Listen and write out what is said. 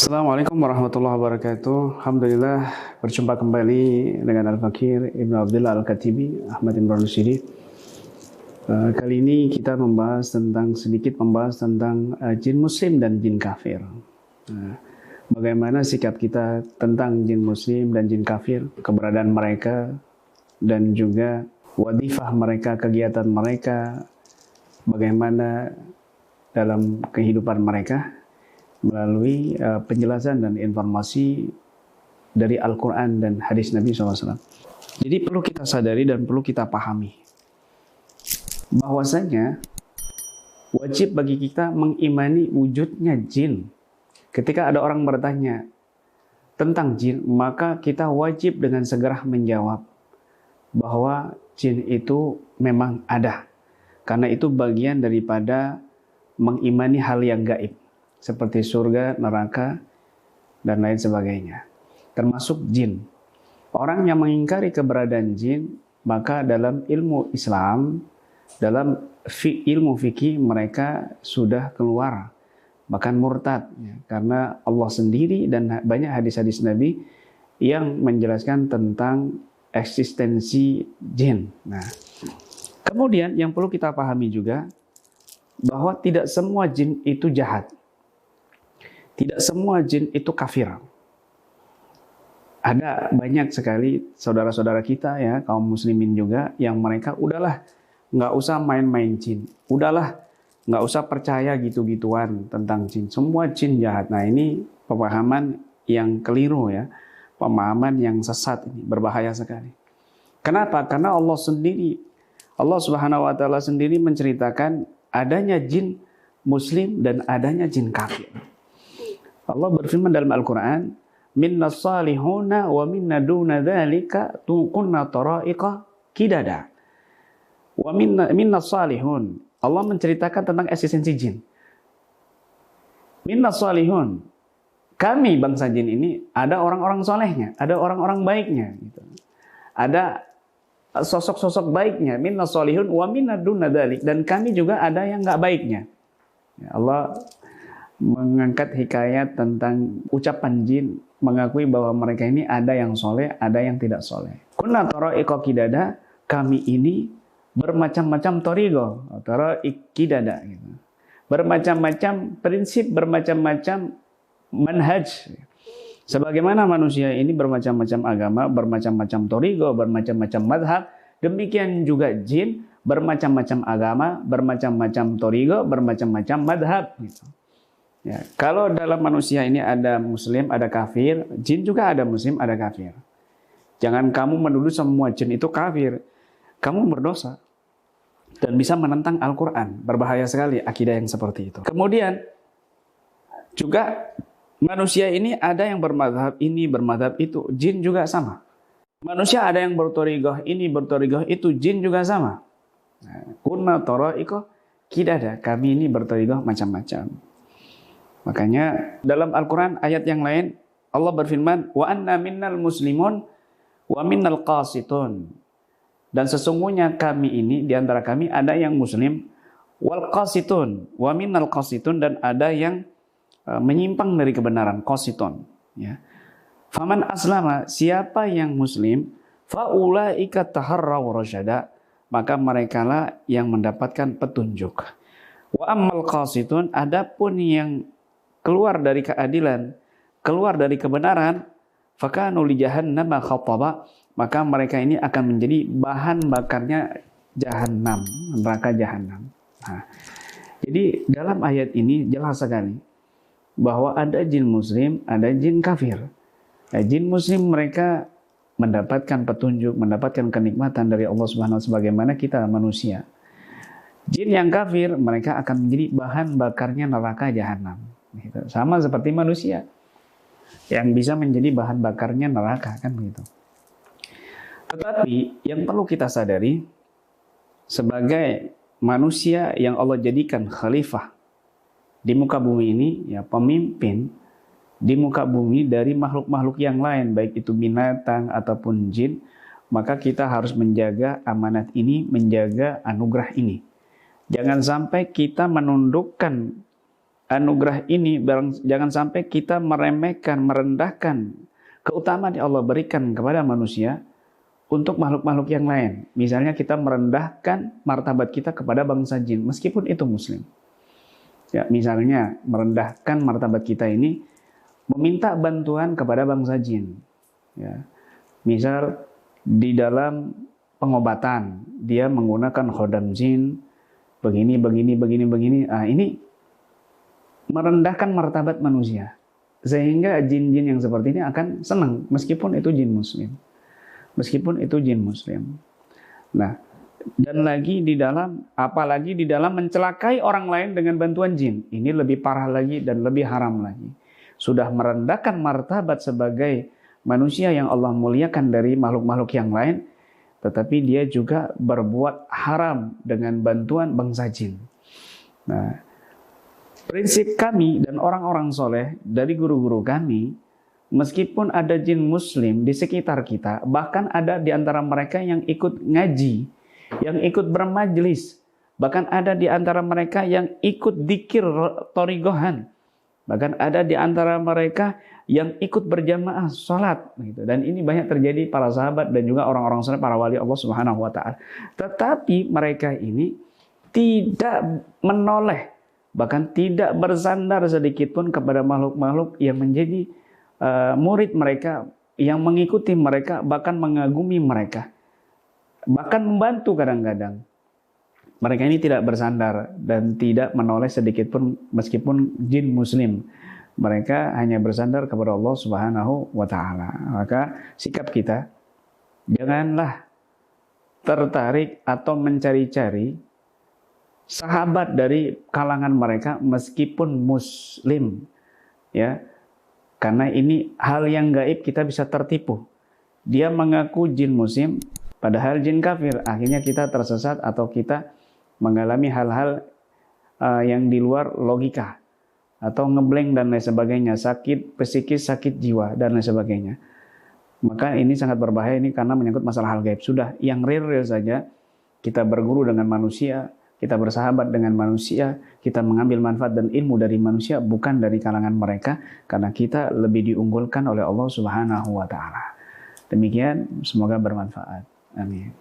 Assalamualaikum warahmatullahi wabarakatuh. Alhamdulillah berjumpa kembali dengan Al-Fakir Ibnu Abdullah Al-Katibi Ahmad Imran Rusyidi. Kali ini kita sedikit membahas tentang jin muslim dan jin kafir. Bagaimana sikap kita tentang jin muslim dan jin kafir, keberadaan mereka dan juga wadifah mereka, kegiatan mereka, bagaimana dalam kehidupan mereka melalui penjelasan dan informasi dari Al-Quran dan hadis Nabi SAW. Jadi perlu kita sadari dan perlu kita pahami bahwasanya wajib bagi kita mengimani wujudnya jin. Ketika ada orang bertanya tentang jin, maka kita wajib dengan segera menjawab bahwa jin itu memang ada. Karena itu bagian daripada mengimani hal yang gaib, seperti surga, neraka, dan lain sebagainya. Termasuk jin. Orang yang mengingkari keberadaan jin, maka dalam ilmu Islam, dalam ilmu fikih mereka sudah keluar, bahkan murtad. Karena Allah sendiri dan banyak hadis-hadis Nabi yang menjelaskan tentang eksistensi jin. Nah, kemudian yang perlu kita pahami juga, bahwa tidak semua jin itu jahat. Tidak semua jin itu kafir. Ada banyak sekali saudara-saudara kita ya, kaum muslimin juga, yang mereka udahlah nggak usah main-main jin. Udahlah nggak usah percaya gitu-gituan tentang jin. Semua jin jahat. Nah, ini pemahaman yang keliru ya. Pemahaman yang sesat ini, berbahaya sekali. Kenapa? Karena Allah sendiri, Allah Subhanahu wa taala sendiri menceritakan adanya jin muslim dan adanya jin kafir. Allah berfirman dalam Al-Quran, minna salihuna wa minna duna dhalika kunna tara'iqa kidada. Wa minna salihun. Allah menceritakan tentang eksistensi jin. Minna salihun. Kami bangsa jin ini ada orang-orang solehnya, ada orang-orang baiknya. Gitu. Ada sosok-sosok baiknya. Minna salihun wa minna duna dhalik. Dan kami juga ada yang nggak baiknya. Ya, Allah mengangkat hikayat tentang ucapan jin, mengakui bahwa mereka ini ada yang soleh, ada yang tidak soleh. Kunna tara'iqa kidada, kami ini bermacam-macam torigo, kidada, gitu. Bermacam-macam prinsip, bermacam-macam manhaj. Sebagaimana manusia ini bermacam-macam agama, bermacam-macam torigo, bermacam-macam madhab, demikian juga jin bermacam-macam agama, bermacam-macam torigo, bermacam-macam madhab, gitu. Ya, kalau dalam manusia ini ada muslim, ada kafir, jin juga ada muslim, ada kafir. Jangan kamu menuduh semua jin itu kafir. Kamu berdosa dan bisa menentang Al-Quran. Berbahaya sekali akidah yang seperti itu. Kemudian juga manusia ini ada yang bermadhab ini, bermadhab itu. Jin juga sama. Manusia ada yang bertorigoh ini, bertorigoh itu. Jin juga sama. Kunna tara'iqa kidada. Kami ini bertorigoh macam-macam. Makanya dalam Al-Quran ayat yang lain Allah berfirman, wa anna minnal muslimun wa minnal qasitun. Dan sesungguhnya kami ini, di antara kami ada yang muslim, wal qasitun, wa minnal qasitun, dan ada yang menyimpang dari kebenaran, qasitun. Ya. Faman aslama, siapa yang muslim, faulaika taharraw rasyada, maka merekalah yang mendapatkan petunjuk. Wa ammal qasitun, adapun yang keluar dari keadilan, keluar dari kebenaran, fakanu li jahannama khataba, maka mereka ini akan menjadi bahan bakarnya jahanam, neraka jahanam. Nah, jadi dalam ayat ini jelas sekali bahwa ada jin muslim, ada jin kafir. Nah, jin muslim mereka mendapatkan petunjuk, mendapatkan kenikmatan dari Allah Subhanahu wa taala sebagaimana kita manusia. Jin yang kafir mereka akan menjadi bahan bakarnya neraka jahanam. Sama seperti manusia yang bisa menjadi bahan bakarnya neraka, kan begitu. Tetapi yang perlu kita sadari, sebagai manusia yang Allah jadikan khalifah di muka bumi ini, ya pemimpin di muka bumi dari makhluk-makhluk yang lain, baik itu binatang ataupun jin, maka kita harus menjaga amanat ini, menjaga anugerah ini. Jangan sampai kita menundukkan anugerah ini, jangan sampai kita meremehkan, merendahkan keutamaan yang Allah berikan kepada manusia untuk makhluk-makhluk yang lain. Misalnya kita merendahkan martabat kita kepada bangsa jin, meskipun itu muslim. Ya, misalnya merendahkan martabat kita ini meminta bantuan kepada bangsa jin. Ya. Misal di dalam pengobatan dia menggunakan khodam jin, begini. Nah, ini merendahkan martabat manusia, sehingga jin-jin yang seperti ini akan senang meskipun itu jin muslim. Nah, dan lagi apalagi di dalam mencelakai orang lain dengan bantuan jin, ini lebih parah lagi dan lebih haram lagi. Sudah merendahkan martabat sebagai manusia yang Allah muliakan dari makhluk-makhluk yang lain, tetapi dia juga berbuat haram dengan bantuan bangsa jin. Nah, prinsip kami dan orang-orang soleh dari guru-guru kami, meskipun ada jin muslim di sekitar kita, bahkan ada di antara mereka yang ikut ngaji, yang ikut bermajlis, bahkan ada di antara mereka yang ikut dzikir torigohan, bahkan ada di antara mereka yang ikut berjamaah sholat. Dan ini banyak terjadi para sahabat dan juga orang-orang soleh, para wali Allah Subhanahu Wa Taala. Tetapi mereka ini tidak menoleh, bahkan tidak bersandar sedikit pun kepada makhluk-makhluk yang menjadi murid mereka, yang mengikuti mereka, bahkan mengagumi mereka, bahkan membantu kadang-kadang. Mereka ini tidak bersandar dan tidak menoleh sedikit pun meskipun jin muslim. Mereka hanya bersandar kepada Allah Subhanahu wa Ta'ala. Maka sikap kita, janganlah tertarik atau mencari-cari sahabat dari kalangan mereka meskipun muslim, ya, karena ini hal yang gaib, kita bisa tertipu. Dia mengaku jin muslim padahal jin kafir, akhirnya kita tersesat atau kita mengalami hal-hal yang di luar logika atau ngeblank dan lain sebagainya, sakit psikis, sakit jiwa dan lain sebagainya. Maka ini sangat berbahaya ini karena menyangkut masalah hal gaib. Sudah yang real saja, kita berguru dengan manusia, kita bersahabat dengan manusia, kita mengambil manfaat dan ilmu dari manusia, bukan dari kalangan mereka, karena kita lebih diunggulkan oleh Allah Subhanahu wa Ta'ala. Demikian, semoga bermanfaat. Amin.